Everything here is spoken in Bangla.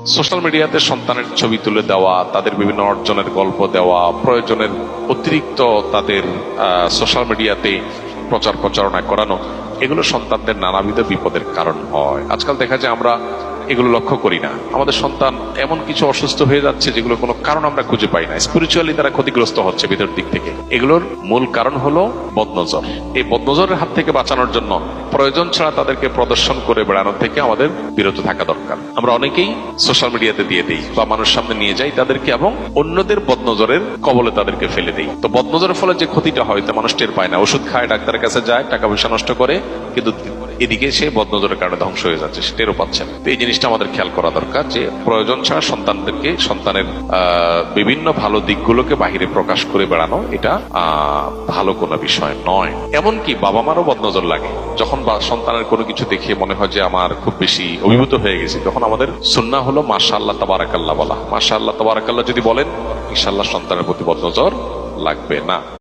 সোশ্যাল মিডিয়াতে সন্তানের ছবি তুলে দেওয়া, তাদের বিভিন্ন অর্জনের গল্প দেওয়া, প্রয়োজনের অতিরিক্ত তাদের সোশ্যাল মিডিয়াতে প্রচারণা করানো, এগুলো সন্তানদের নানাবিধ বিপদের কারণ হয়। আজকাল দেখা যায় আমরা এগুলো লক্ষ্য করি না। আমাদের সন্তান এমন কিছু অসুস্থ হয়ে যাচ্ছে যেগুলো কোনো কারণ আমরা খুঁজে পাই না। স্পিরিচুয়ালি তারা ক্ষতিগ্রস্ত হচ্ছে ভিতর দিক থেকে। এগুলোর মূল কারণ হলো বদনজর। এই বদনজরের হাত থেকে বাঁচানোর জন্য প্রয়োজন ছাড়া তাদেরকে প্রদর্শন করে বেড়ানোর থেকে আমাদের বিরত থাকা দরকার। আমরা অনেকেই সোশ্যাল মিডিয়াতে দিয়ে দিই বা মানুষের সামনে নিয়ে যাই তাদেরকে, এবং অন্যদের বদনজরের কবলে তাদেরকে ফেলে দেই। তো বদনজরের ফলে যে ক্ষতিটা হয় তা মানুষ টের পায় না। ওষুধ খায়, ডাক্তারের কাছে যায়, টাকা পয়সা নষ্ট করে, কিন্তু এদিকে সে বদনজরের কারণে ধ্বংস হয়ে যাচ্ছে, সে টেরও পাচ্ছে না। তো এই জিনিসটা আমাদের খেয়াল করা দরকার যে প্রয়োজন ছাড়া সন্তানদেরকে, সন্তানের বিভিন্ন ভালো দিকগুলোকে বাহিরে প্রকাশ করে বেড়ানো এটা ভালো কোনো বিষয় নয়। এমনকি বাবা মারও বদনজর লাগে যখন সন্তানের কোনো কিছু দেখে মনে হয় যে আমার খুব বেশি অভিভূত হয়ে গেছে, তখন আমাদের সুন্নাহ হলো মাশাআল্লাহ তাবারাকাল্লাহ বলা। মাশাআল্লাহ তাবারাকাল্লাহ যদি বলেন, ইনশাআল্লাহ সন্তানের প্রতি বদনজর লাগবে না।